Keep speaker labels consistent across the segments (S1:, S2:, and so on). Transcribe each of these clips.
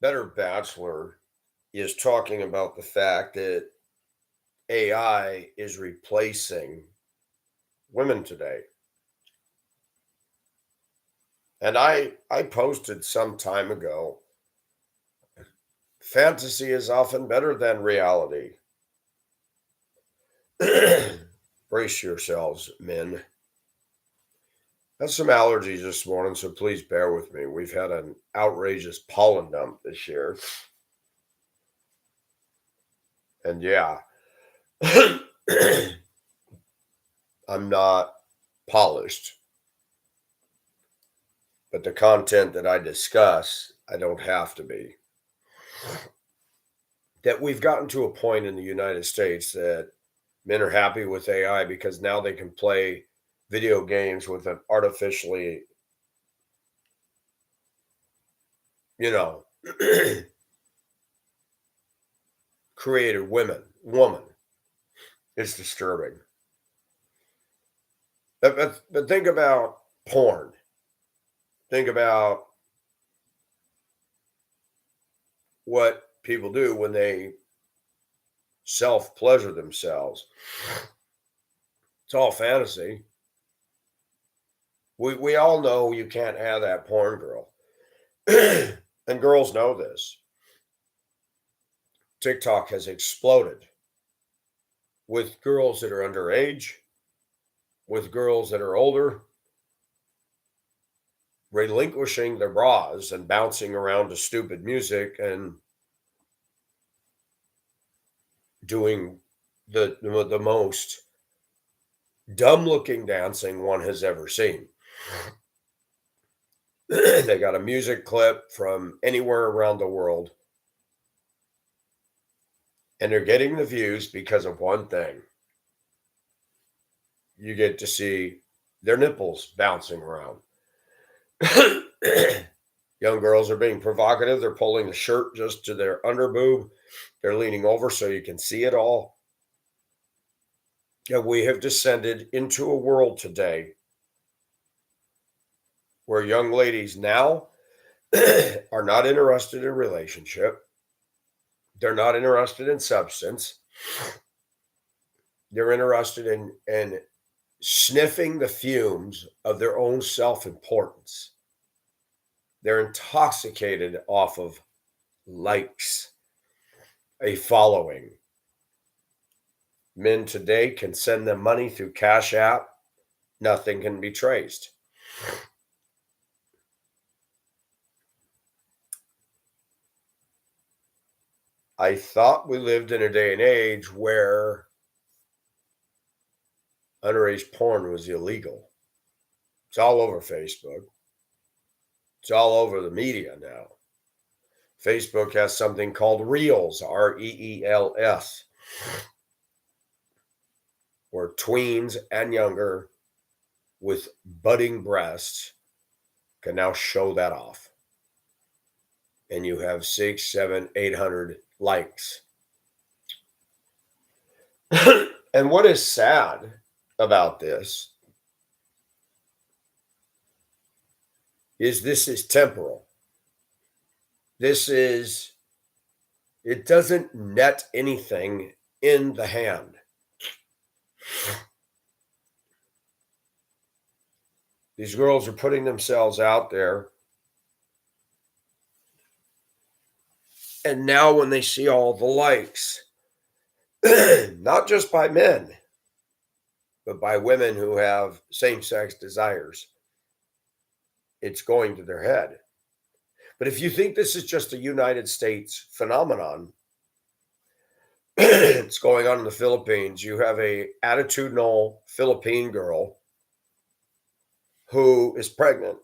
S1: Better Bachelor is talking about the fact that AI is replacing women today. And I posted some time ago, fantasy is often better than reality. Brace yourselves, men. I have some allergies this morning, so please bear with me. We've had an outrageous pollen dump this year. And yeah, I'm not polished, but the content that I discuss, I don't have to be. That we've gotten to a point in the United States that men are happy with AI because now they can play video games with an artificially, you know, created woman. It's disturbing. But think about porn. Think about what people do when they self pleasure themselves. It's all fantasy. We all know you can't have that porn girl. And girls know this. TikTok has exploded with girls that are underage, with girls that are older, relinquishing their bras and bouncing around to stupid music and doing the most dumb looking dancing one has ever seen. They got a music clip from anywhere around the world, and they're getting the views because of one thing. You get to see their nipples bouncing around. Young girls are being provocative. They're pulling the shirt just to their underboob. They're leaning over so you can see it all. And we have descended into a world today where young ladies now are not interested in relationship. They're not interested in substance. They're interested in sniffing the fumes of their own self-importance. They're intoxicated off of likes, a following. Men today can send them money through Cash App. Nothing can be traced. I thought we lived in a day and age where underage porn was illegal. It's all over Facebook. It's all over the media now. Facebook has something called Reels, Reels, where tweens and younger with budding breasts can now show that off. And you have 6, 7, 800 likes. And what is sad about this is temporal. It doesn't net anything in the hand. These girls are putting themselves out there. And now when they see all the likes, not just by men, but by women who have same-sex desires, it's going to their head. But if you think this is just a United States phenomenon, it's going on in the Philippines. You have a attitudinal Philippine girl who is pregnant,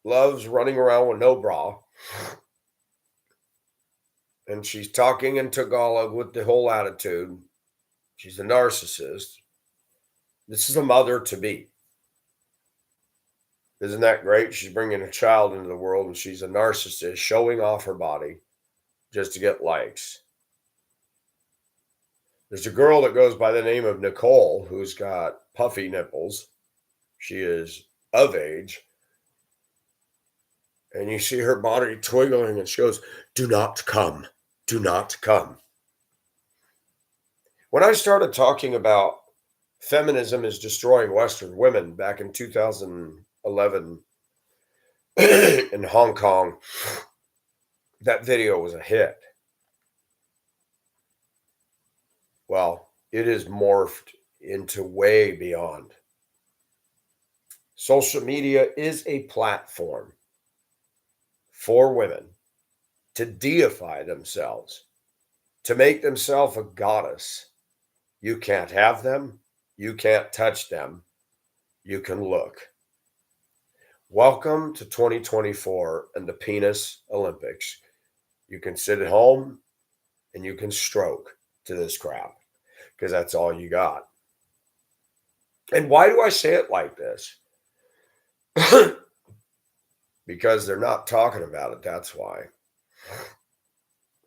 S1: loves running around with no bra, and she's talking in Tagalog with the whole attitude. She's a narcissist. This is a mother to be. Isn't that great? She's bringing a child into the world and she's a narcissist showing off her body just to get likes. There's a girl that goes by the name of Nicole who's got puffy nipples. she is of age, and you see her body twiggling, and she goes, "Do not come. Do not come." When I started talking about feminism is destroying Western women back in 2011 in Hong Kong, that video was a hit. Well, it has morphed into way beyond. Social media is a platform for women to deify themselves, to make themselves a goddess. You can't have them. You can't touch them. You can look. Welcome to 2024 and the Penis Olympics. You can sit at home and you can stroke to this crap because that's all you got. And why do I say it like this? Because they're not talking about it. That's why.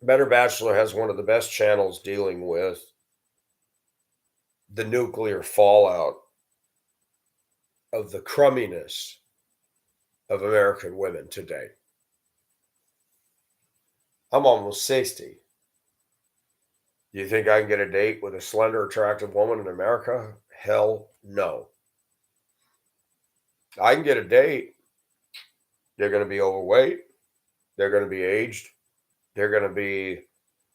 S1: Better Bachelor has one of the best channels dealing with the nuclear fallout of the crumminess of American women today. I'm almost 60. Do you think I can get a date with a slender, attractive woman in America? Hell no. I can get a date. They're going to be overweight. They're going to be aged. They're going to be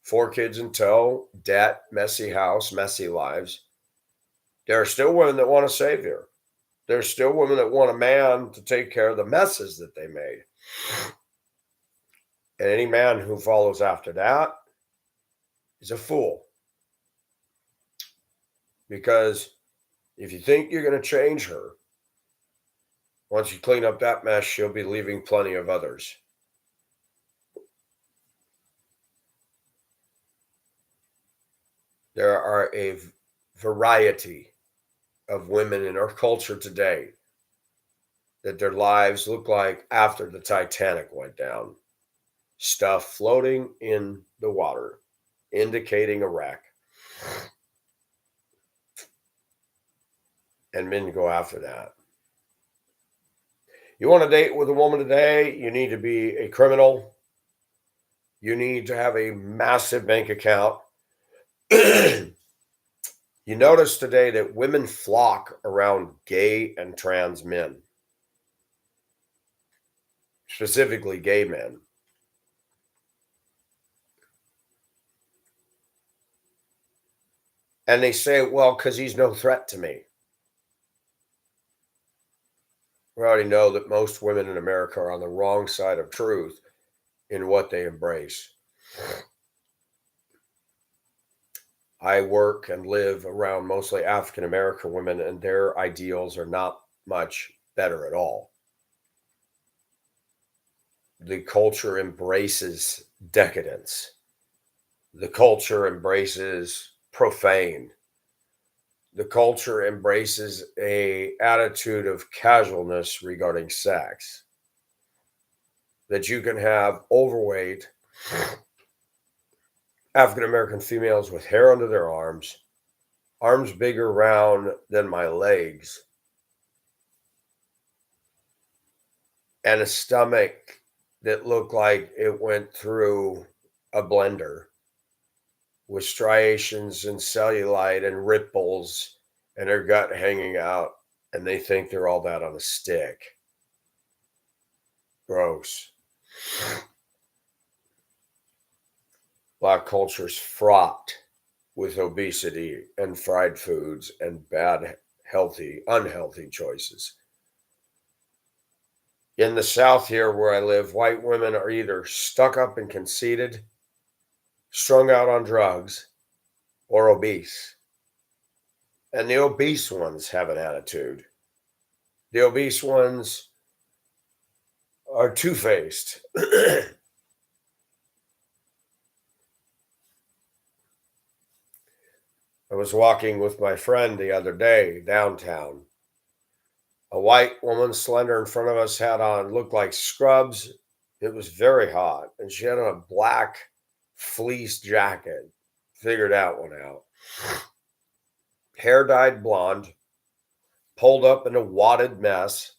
S1: 4 kids in tow, debt, messy house, messy lives. There are still women that want a savior. There's still women that want a man to take care of the messes that they made. And any man who follows after that is a fool. Because if you think you're going to change her, once you clean up that mess, she'll be leaving plenty of others. There are a variety of women in our culture today that their lives look like after the Titanic went down. Stuff floating in the water, indicating a wreck. And men go after that. You want to date with a woman today, you need to be a criminal. You need to have a massive bank account. You notice today that women flock around gay and trans men, specifically gay men. And they say, well, because he's no threat to me. We already know that most women in America are on the wrong side of truth in what they embrace. I work and live around mostly African American women, and their ideals are not much better at all. The culture embraces decadence. The culture embraces profane. The culture embraces a attitude of casualness regarding sex. That you can have overweight African American females with hair under their arms bigger round than my legs, and a stomach that looked like it went through a blender with striations and cellulite and ripples and their gut hanging out, and they think they're all that on a stick. Gross. Black culture's fraught with obesity and fried foods and bad, unhealthy choices. In the South here where I live, white women are either stuck up and conceited, strung out on drugs, or obese. And the obese ones have an attitude. The obese ones are two-faced. I was walking with my friend the other day downtown. A white woman, slender in front of us, had on, looked like scrubs. It was very hot. And she had on a black fleece jacket. Figured that one out. Hair dyed blonde. pulled up in a wadded mess,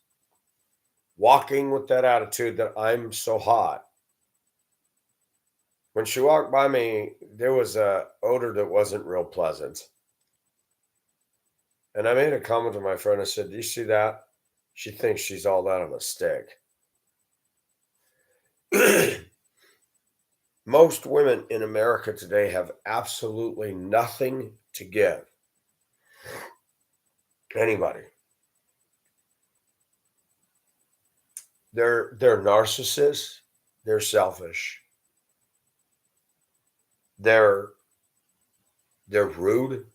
S1: walking with that attitude that I'm so hot. When she walked by me, there was a odor that wasn't real pleasant. And I made a comment to my friend. I said, "Do you see that? She thinks she's all that on a stick." Most women in America today have absolutely nothing to give anybody. They're narcissists, they're selfish, they're they're rude.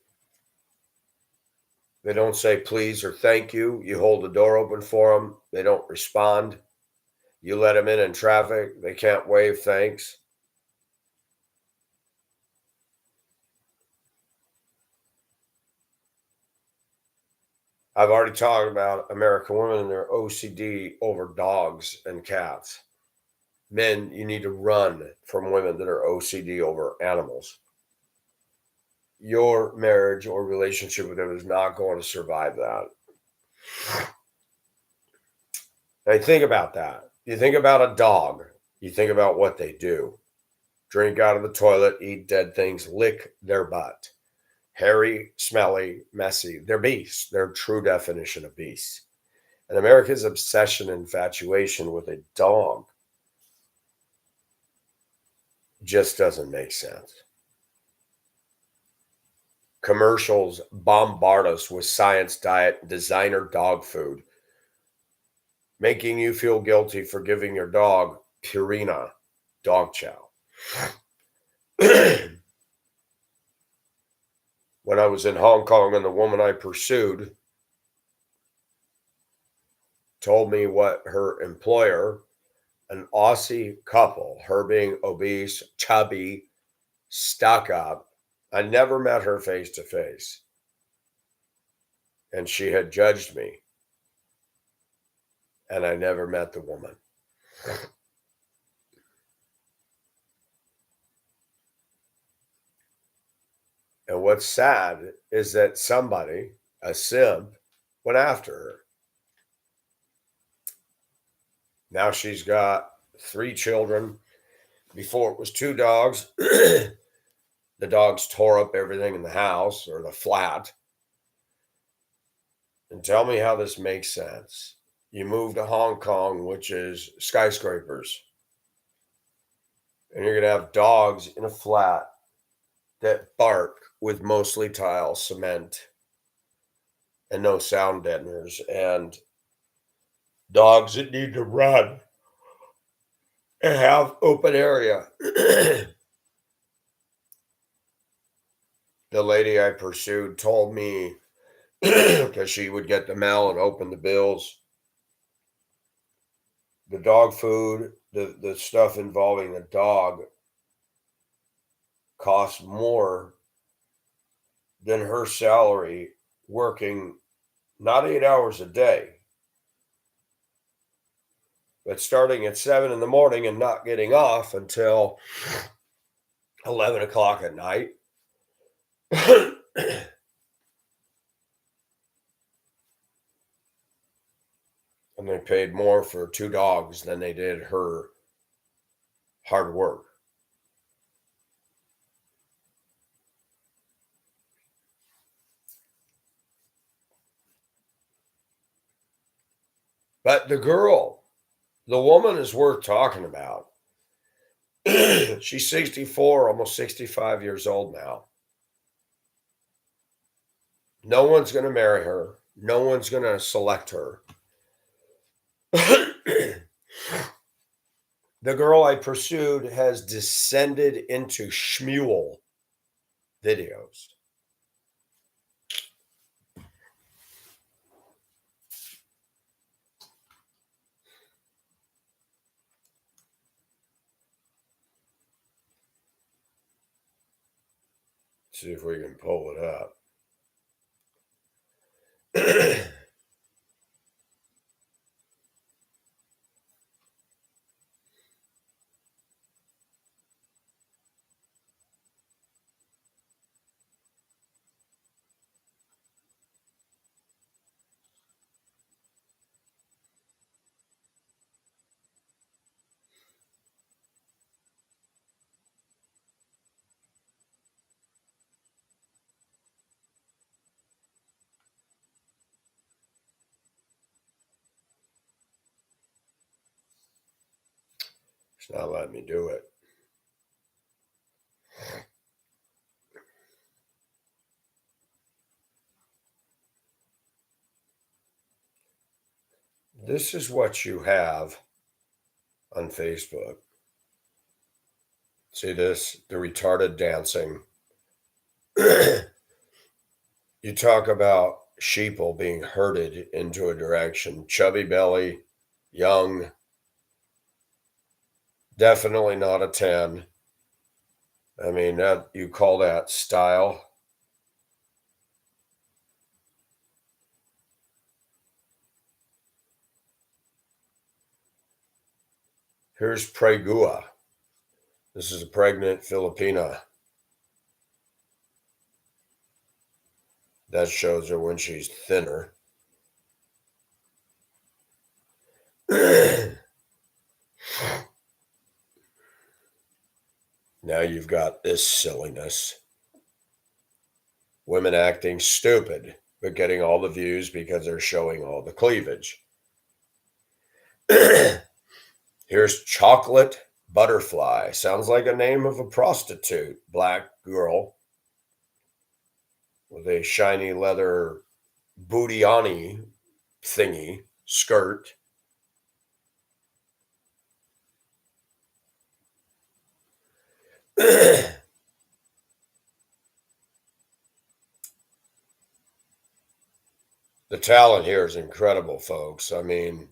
S1: They don't say please or thank you. You hold the door open for them, they don't respond. You let them in traffic, they can't wave thanks. I've already talked about American women and their OCD over dogs and cats. Men, you need to run from women that are OCD over animals. Your marriage or relationship with them is not going to survive that. Now, think about that. You think about a dog, you think about what they do: drink out of the toilet, eat dead things, lick their butt. Hairy, smelly, messy. They're beasts. They're true definition of beasts. And America's obsession and infatuation with a dog just doesn't make sense. Commercials bombard us with science diet, designer dog food, making you feel guilty for giving your dog Purina dog chow. When I was in Hong Kong and the woman I pursued told me what her employer, an Aussie couple, her being obese, chubby, stuck up, I never met her face to face. And she had judged me, and I never met the woman. And what's sad is that somebody, a simp, went after her. Now she's got 3 children. Before it was 2 dogs. The dogs tore up everything in the house or the flat. And tell me how this makes sense. You move to Hong Kong, which is skyscrapers, and you're going to have dogs in a flat that bark with mostly tile, cement, and no sound deadeners, and dogs that need to run and have open area. The lady I pursued told me, because she would get the mail and open the bills, the dog food, the stuff involving the dog costs more than her salary working not 8 hours a day, but starting at 7 in the morning and not getting off until 11 o'clock at night. And they paid more for 2 dogs than they did her hard work. But the woman is worth talking about. She's 64, almost 65 years old now. No one's going to marry her. No one's going to select her. The girl I pursued has descended into schmule videos. See if we can pull it up. It's not letting me do it. This is what you have on Facebook. See this? The retarded dancing. You talk about sheeple being herded into a direction. Chubby belly, young, definitely not a 10. I mean, that you call that style. Here's Pregua. This is a pregnant Filipina. That shows her when she's thinner. Now you've got this silliness. Women acting stupid, but getting all the views because they're showing all the cleavage. Here's Chocolate Butterfly. Sounds like a name of a prostitute. Black girl with a shiny leather bootiani thingy skirt. The talent here is incredible, folks. I mean,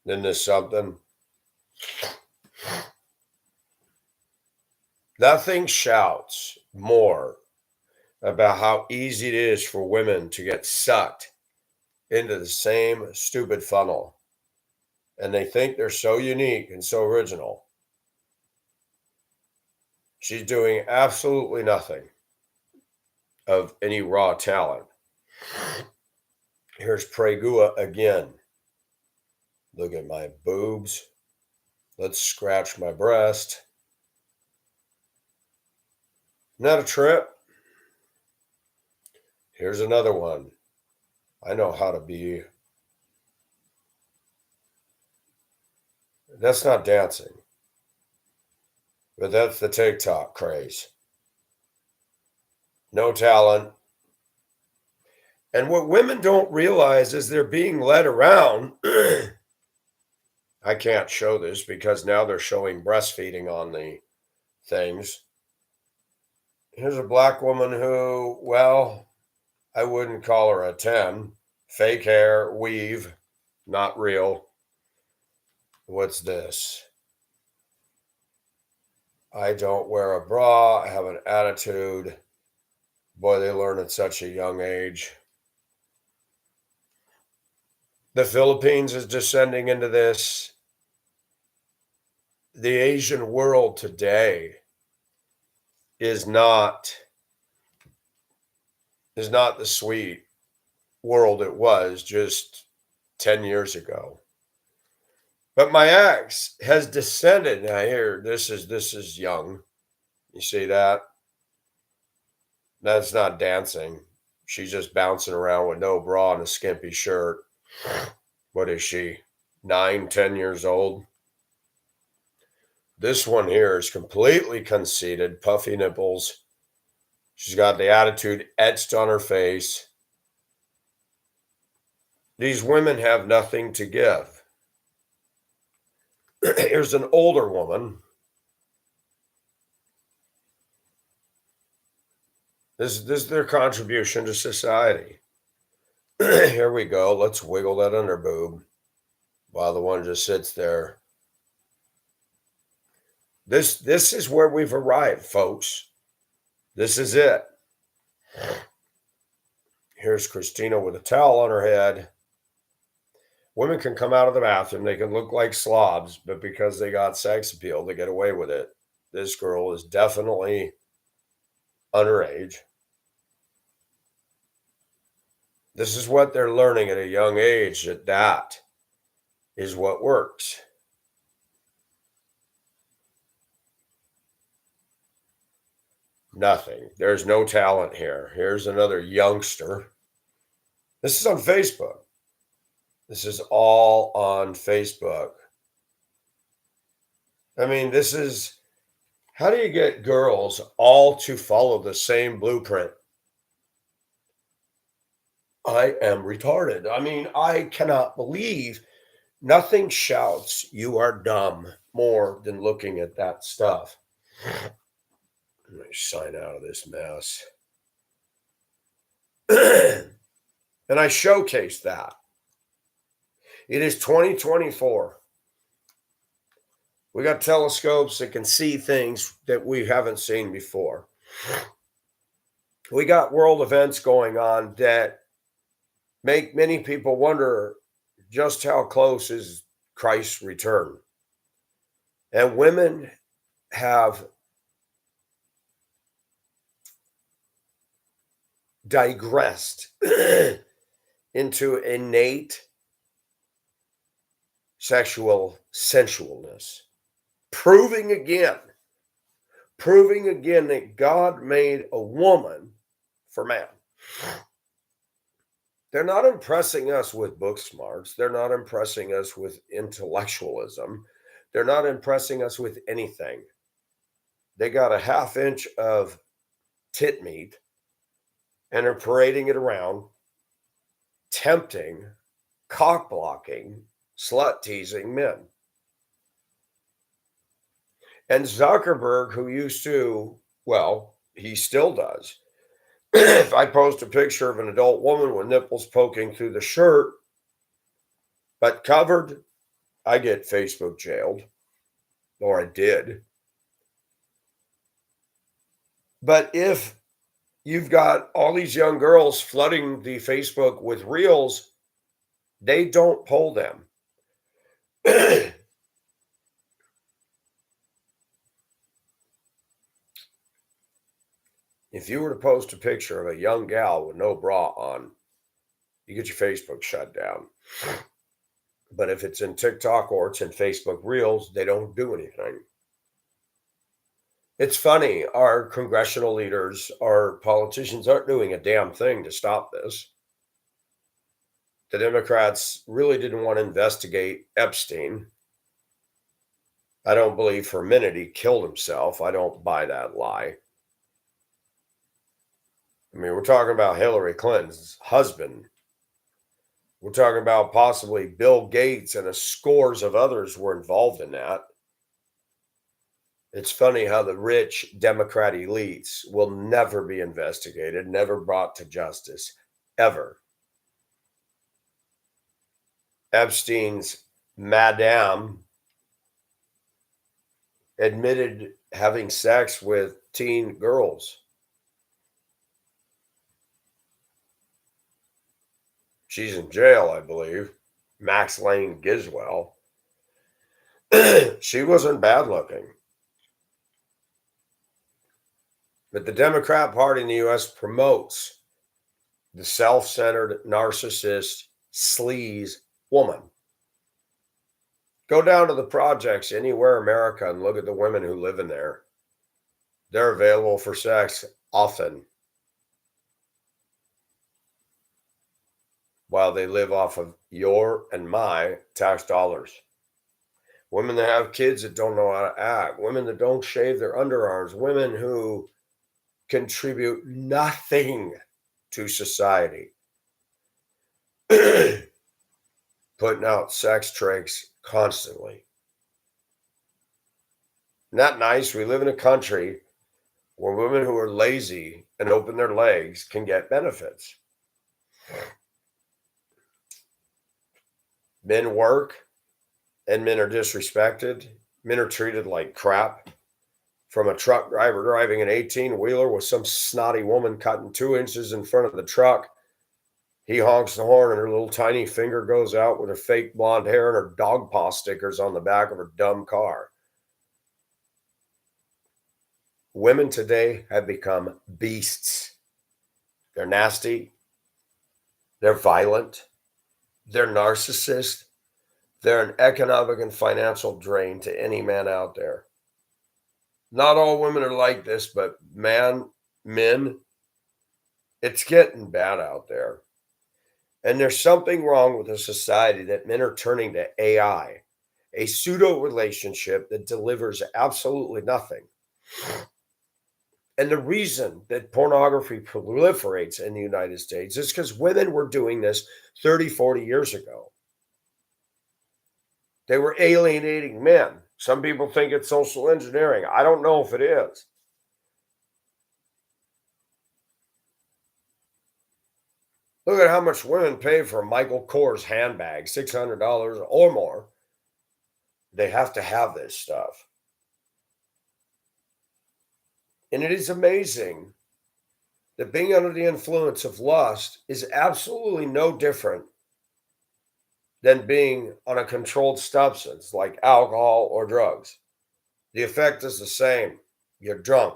S1: isn't this something? Nothing shouts more about how easy it is for women to get sucked into the same stupid funnel. And they think they're so unique and so original. She's doing absolutely nothing of any raw talent. Here's Pregua again. Look at my boobs. Let's scratch my breast. Not a trip. Here's another one. I know how to be. That's not dancing, but that's the TikTok craze. No talent. And what women don't realize is they're being led around. I can't show this because now they're showing breastfeeding on the things. Here's a black woman who, well, I wouldn't call her a 10. Fake hair, weave, not real. What's this? I don't wear a bra. I have an attitude. Boy, they learn at such a young age. The Philippines is descending into this. The Asian world today is not the sweet world it was just 10 years ago. But my ex has descended. Now here, this is young. You see that? That's not dancing. She's just bouncing around with no bra and a skimpy shirt. What is she? 9, 10 years old? This one here is completely conceited, puffy nipples. She's got the attitude etched on her face. These women have nothing to give. Here's an older woman. This is their contribution to society. Here we go. Let's wiggle that under boob while the one just sits there. This is where we've arrived, folks. This is it. Here's Christina with a towel on her head. Women can come out of the bathroom. They can look like slobs, but because they got sex appeal, they get away with it. This girl is definitely underage. This is what they're learning at a young age, that is what works. Nothing. There's no talent here. Here's another youngster. This is on Facebook. This is all on Facebook. I mean, this is how do you get girls all to follow the same blueprint? I am retarded. I mean, I cannot believe nothing shouts you are dumb more than looking at that stuff. Let me sign out of this mess. And I showcase that. It is 2024. We got telescopes that can see things that we haven't seen before. We got world events going on that make many people wonder just how close is Christ's return. And women have digressed into innate sexual sensualness, proving again, that God made a woman for man. They're not impressing us with book smarts. They're not impressing us with intellectualism. They're not impressing us with anything. They got a half inch of tit meat and are parading it around, tempting, cock blocking, slut teasing men. And Zuckerberg, who used to, well, he still does. If I post a picture of an adult woman with nipples poking through the shirt, but covered, I get Facebook jailed, or I did. But if you've got all these young girls flooding the Facebook with reels, they don't pull them. If you were to post a picture of a young gal with no bra on, you get your Facebook shut down. But if it's in TikTok or it's in Facebook Reels, they don't do anything. It's funny, our congressional leaders, our politicians aren't doing a damn thing to stop this. The Democrats really didn't want to investigate Epstein. I don't believe for a minute he killed himself. I don't buy that lie. I mean, we're talking about Hillary Clinton's husband. We're talking about possibly Bill Gates and a scores of others were involved in that. It's funny how the rich Democrat elites will never be investigated, never brought to justice, ever. Epstein's madame admitted having sex with teen girls. She's in jail, I believe. Max Lane Giswell. She wasn't bad looking. But the Democrat Party in the US promotes the self centered, narcissist, sleaze woman. Go down to the projects anywhere in America and look at the women who live in there. They're available for sex often while they live off of your and my tax dollars. Women that have kids that don't know how to act, women that don't shave their underarms, women who contribute nothing to society. Putting out sex tricks constantly. Isn't that nice? We live in a country where women who are lazy and open their legs can get benefits. Men work and men are disrespected. Men are treated like crap. From a truck driver driving an 18-wheeler with some snotty woman cutting 2 inches in front of the truck. He honks the horn and her little tiny finger goes out with her fake blonde hair and her dog paw stickers on the back of her dumb car. Women today have become beasts. They're nasty. They're violent. They're narcissists. They're an economic and financial drain to any man out there. Not all women are like this, but men, it's getting bad out there. And there's something wrong with a society that men are turning to AI. a pseudo relationship that delivers absolutely nothing. And the reason that pornography proliferates in the United States is because women were doing this 30, 40 years ago. They were alienating men. Some people think it's social engineering. I don't know if it is. Look at how much women pay for a Michael Kors handbag, $600 or more. They have to have this stuff. And it is amazing that being under the influence of lust is absolutely no different than being on a controlled substance like alcohol or drugs. The effect is the same. You're drunk.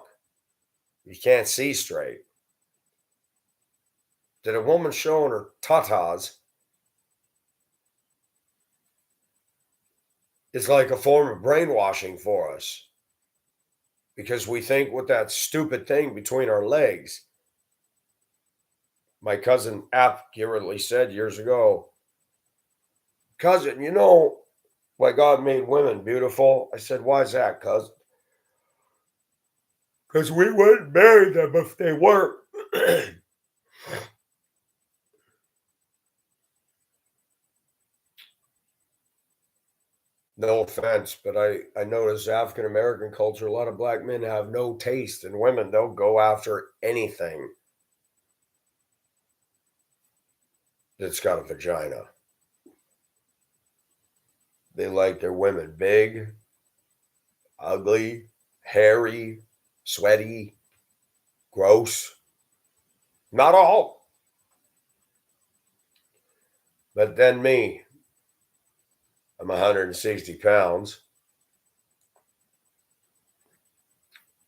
S1: You can't see straight. That a woman showing her tatas is like a form of brainwashing for us because we think with that stupid thing between our legs. My cousin accurately said years ago, cousin, you know why God made women beautiful? I said, why is that, cousin? Because we wouldn't marry them if they weren't. No offense, but I notice African American culture, a lot of black men have no taste, and women don't go after anything that's got a vagina. They like their women big, ugly, hairy, sweaty, gross. Not all, but then me. I'm 160 pounds,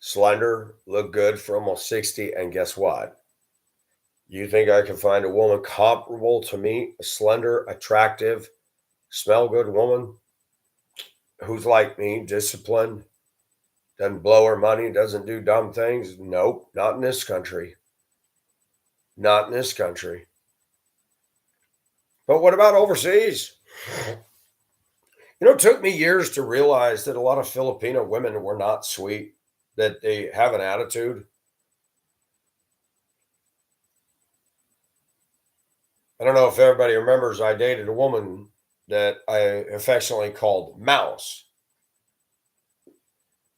S1: slender, look good for almost 60, and guess what? You think I can find a woman comparable to me, a slender, attractive, smell good woman who's like me, disciplined, doesn't blow her money, doesn't do dumb things? Nope, not in this country. Not in this country. But what about overseas? It took me years to realize that a lot of Filipino women were not sweet, that they have an attitude. I don't know if everybody remembers I dated a woman that I affectionately called Mouse.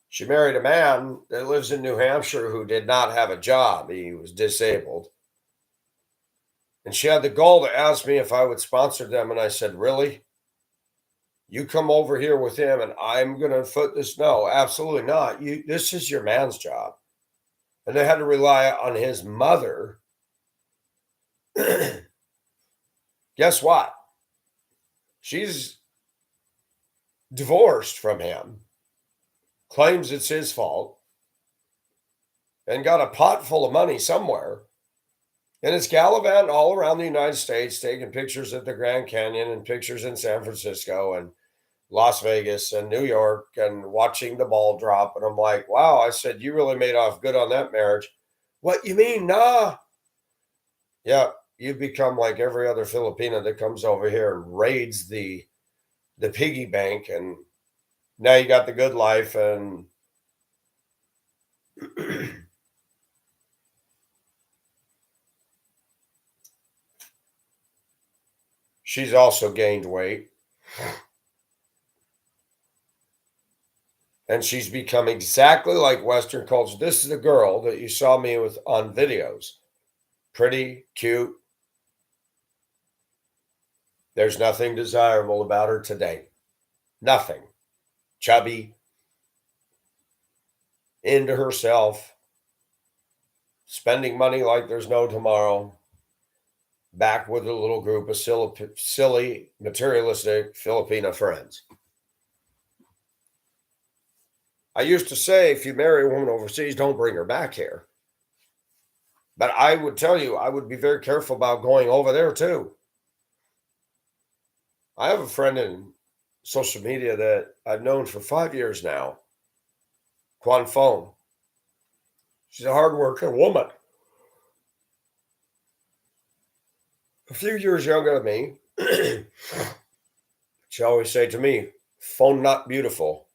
S1: She married a man that lives in New Hampshire who did not have a job. He was disabled. And she had the gall to ask me if I would sponsor them. And I said, really? You come over here with him and I'm going to foot this? No, absolutely not. This is your man's job. And they had to rely on his mother. Guess what? She's divorced from him, claims it's his fault, and got a pot full of money somewhere. And it's gallivanting all around the United States, taking pictures at the Grand Canyon and pictures in San Francisco and Las Vegas and New York and watching the ball drop. And I'm like, wow, I said, you really made off good on that marriage. What you mean? Nah. Yeah, you become like every other Filipino that comes over here and raids the piggy bank, and now you got the good life. And she's also gained weight. And she's become exactly like Western culture. This is the girl that you saw me with on videos. Pretty, cute. There's nothing desirable about her today. Nothing. Chubby, into herself, spending money like there's no tomorrow, back with a little group of silly materialistic Filipino friends. I used to say, if you marry a woman overseas, don't bring her back here. But I would tell you, I would be very careful about going over there too. I have a friend in social media that I've known for 5 years now, Quan Phone. She's a hardworking woman. A few years younger than me. She always say to me, Phone not beautiful.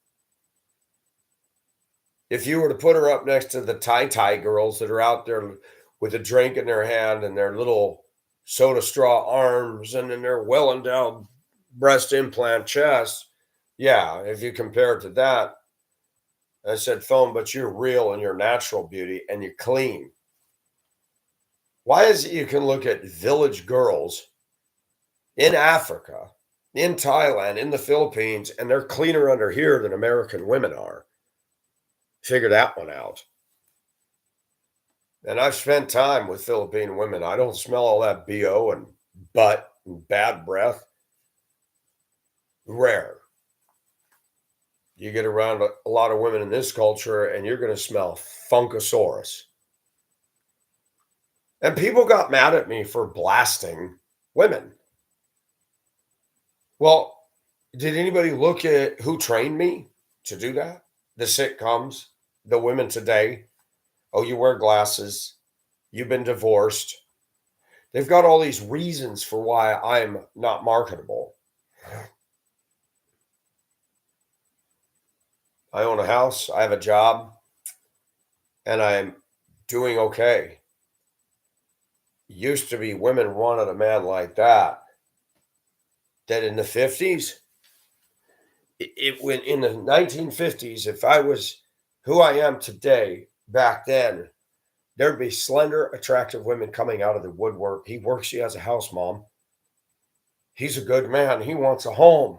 S1: If you were to put her up next to the tie girls that are out there with a drink in their hand and their little soda straw arms and then their well endowed breast implant chest, yeah, if you compare it to that, I said, phone, but you're real and you're natural beauty and you're clean. Why is it you can look at village girls in Africa, in Thailand, in the Philippines, and they're cleaner under here than American women are? Figure that one out. And I've spent time with Philippine women. I don't smell all that BO and butt and bad breath. Rare. You get around a lot of women in this culture and you're going to smell Funkasaurus. And people got mad at me for blasting women. Well, did anybody look at who trained me to do that? The sitcoms, the women today. Oh, you wear glasses. You've been divorced. They've got all these reasons for why I'm not marketable. I own a house, I have a job, and I'm doing okay. Used to be women wanted a man like that. That in the 50s, it when in the 1950s, if I was who I am today, back then, there'd be slender, attractive women coming out of the woodwork. He works, he has a house, mom. He's a good man. He wants a home.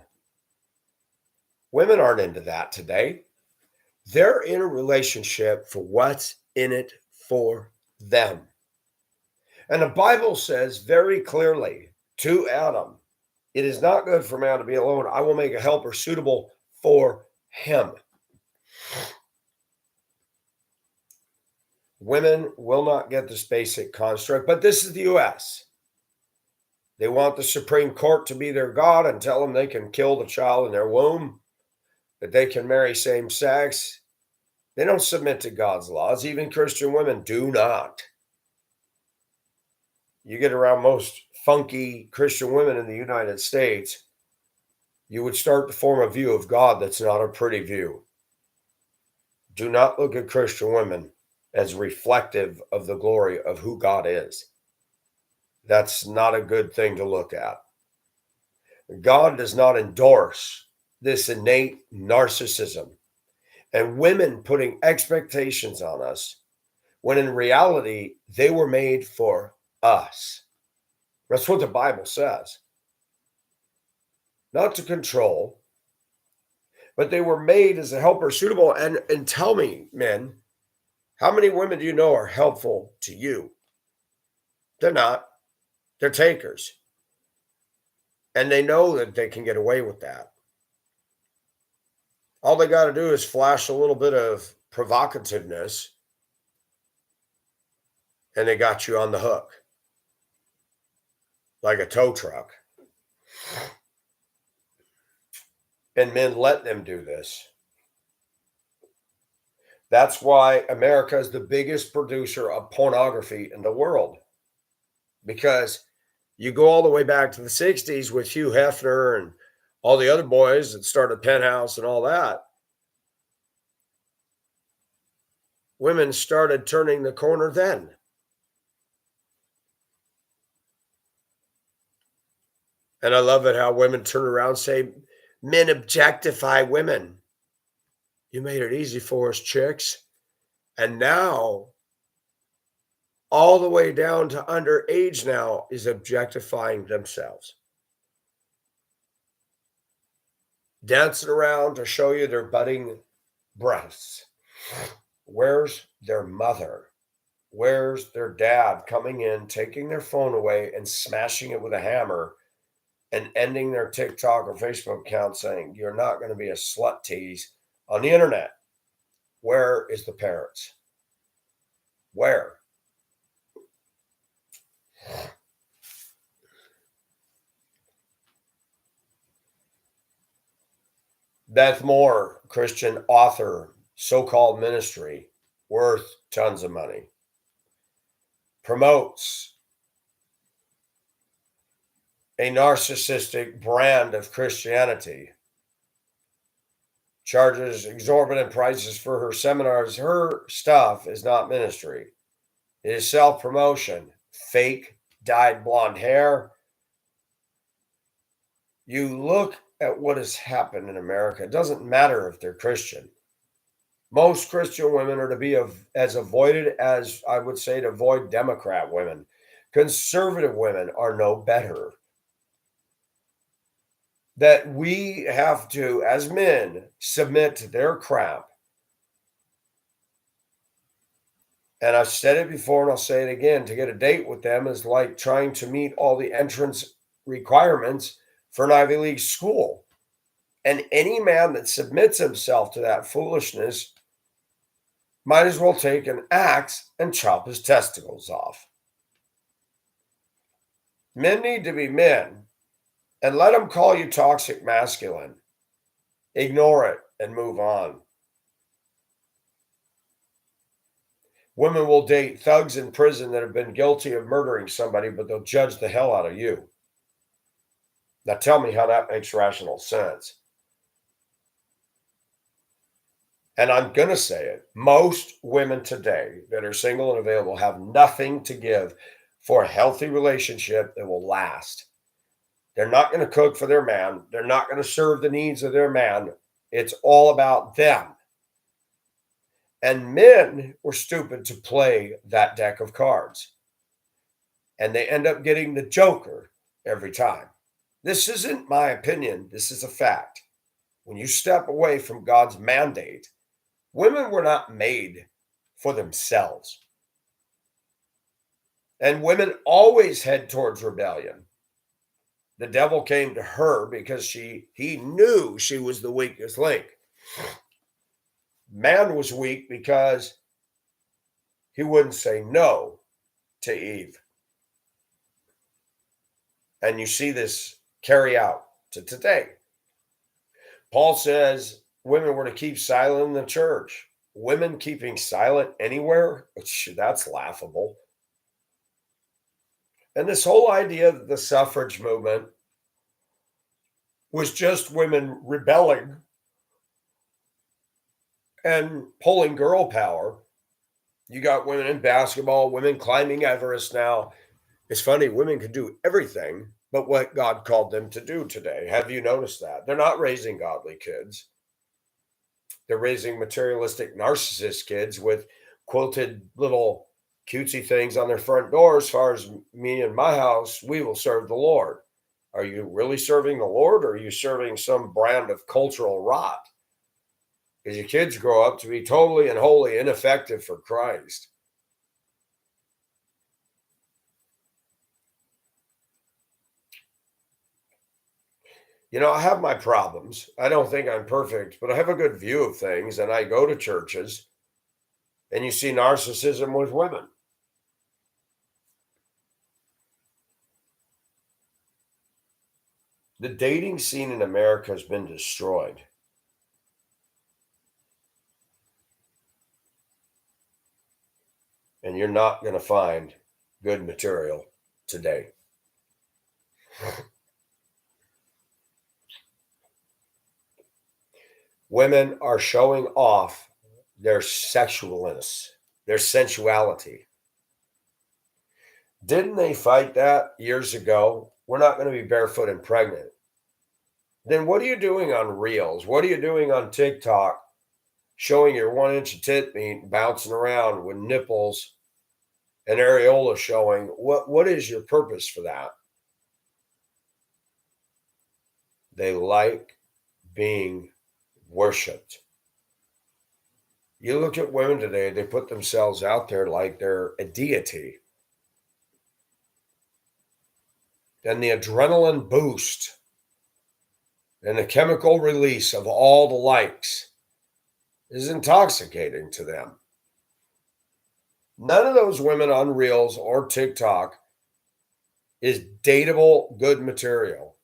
S1: Women aren't into that today. They're in a relationship for what's in it for them. And the Bible says very clearly to Adam, it is not good for man to be alone. I will make a helper suitable for him. Women will not get this basic construct, but this is the US. They want the Supreme Court to be their God and tell them they can kill the child in their womb, that they can marry same sex. They don't submit to God's laws. Even Christian women do not. You get around most funky Christian women in the United States, you would start to form a view of God that's not a pretty view. Do not look at Christian women as reflective of the glory of who God is. That's not a good thing to look at. God does not endorse this innate narcissism and women putting expectations on us when in reality they were made for us. That's what the Bible says. Not to control, but they were made as a helper suitable. And tell me, men, how many women do you know are helpful to you? They're not. They're takers. And they know that they can get away with that. All they got to do is flash a little bit of provocativeness and they got you on the hook like a tow truck. And men let them do this. That's why America is the biggest producer of pornography in the world. Because you go all the way back to the 60s with Hugh Hefner and all the other boys that started Penthouse and all that. Women started turning the corner then. And I love it how women turn around and say, men objectify women. You made it easy for us, chicks. And now, all the way down to underage now is objectifying themselves. Dancing around to show you their budding breasts. Where's their mother? Where's their dad coming in, taking their phone away and smashing it with a hammer and ending their TikTok or Facebook account saying, you're not going to be a slut tease on the internet? Where is the parents? Where? Beth Moore, Christian author, so-called ministry, worth tons of money, promotes a narcissistic brand of Christianity charges exorbitant prices for her seminars. Her stuff is not ministry, it is self promotion, fake dyed blonde hair. You look at what has happened in America, it doesn't matter if they're Christian. Most Christian women are to be as avoided as I would say to avoid Democrat women. Conservative women are no better. That we have to, as men, submit to their crap. And I've said it before and I'll say it again, to get a date with them is like trying to meet all the entrance requirements for an Ivy League school. And any man that submits himself to that foolishness might as well take an axe and chop his testicles off. Men need to be men, and let them call you toxic masculine. Ignore it and move on. Women will date thugs in prison that have been guilty of murdering somebody, but they'll judge the hell out of you. Now tell me how that makes rational sense. And I'm going to say it. Most women today that are single and available have nothing to give for a healthy relationship that will last. They're not going to cook for their man. They're not going to serve the needs of their man. It's all about them. And men were stupid to play that deck of cards. And they end up getting the joker every time. This isn't my opinion. This is a fact. When you step away from God's mandate, women were not made for themselves. And women always head towards rebellion. The devil came to her because he knew she was the weakest link. Man was weak because he wouldn't say no to Eve. And you see this carry out to today. Paul says women were to keep silent in the church. Women keeping silent anywhere? That's laughable. And this whole idea that the suffrage movement was just women rebelling and pulling girl power. You got women in basketball, women climbing Everest now. It's funny, women can do everything but what God called them to do today. Have you noticed that? They're not raising godly kids. They're raising materialistic narcissist kids with quilted little cutesy things on their front door. As far as me and my house, we will serve the Lord. Are you really serving the Lord, or are you serving some brand of cultural rot? Because your kids grow up to be totally and wholly ineffective for Christ. You know, I have my problems. I don't think I'm perfect, but I have a good view of things, and I go to churches, and you see narcissism with women. The dating scene in America has been destroyed. And you're not going to find good material today. Women are showing off their sexualness, their sensuality. Didn't they fight that years ago? We're not going to be barefoot and pregnant. Then what are you doing on Reels? What are you doing on TikTok showing your 1 inch of tit meat bouncing around with nipples and areola showing? What is your purpose for that? They like being worshipped. You look at women today, they put themselves out there like they're a deity. And the adrenaline boost and the chemical release of all the likes is intoxicating to them. None of those women on Reels or TikTok is dateable good material.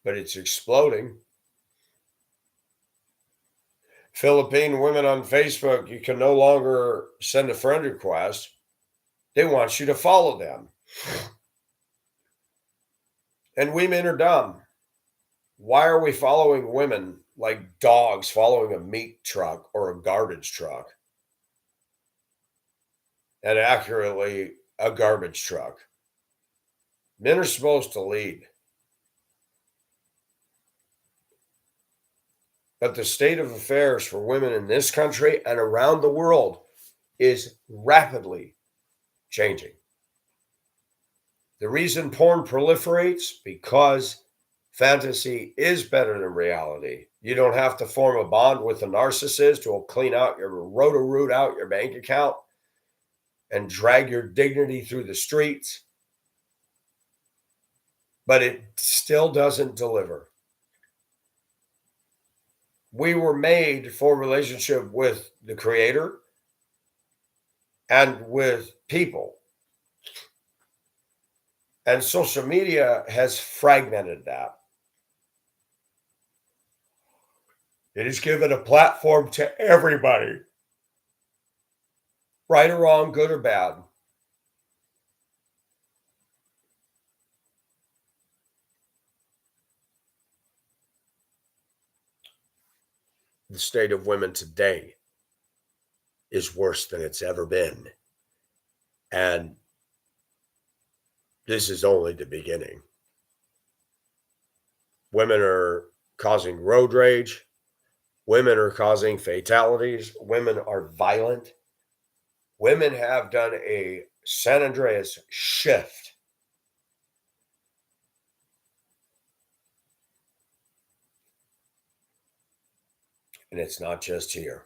S1: But it's exploding. Philippine women on Facebook, you can no longer send a friend request. They want you to follow them. And women are dumb. Why are we following women like dogs following a meat truck or a garbage truck? And accurately, a garbage truck. Men are supposed to lead. But the state of affairs for women in this country and around the world is rapidly changing. The reason porn proliferates because fantasy is better than reality. You don't have to form a bond with a narcissist who will clean out your root out your bank account and drag your dignity through the streets, but it still doesn't deliver. We were made for a relationship with the creator and with people. And social media has fragmented that. It has given a platform to everybody, right or wrong, good or bad. The state of women today is worse than it's ever been. And this is only the beginning. Women are causing road rage. Women are causing fatalities. Women are violent. Women have done a San Andreas shift. And it's not just here,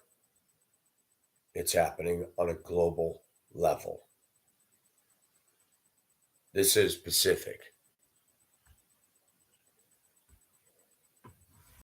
S1: it's happening on a global level. This is Pacific.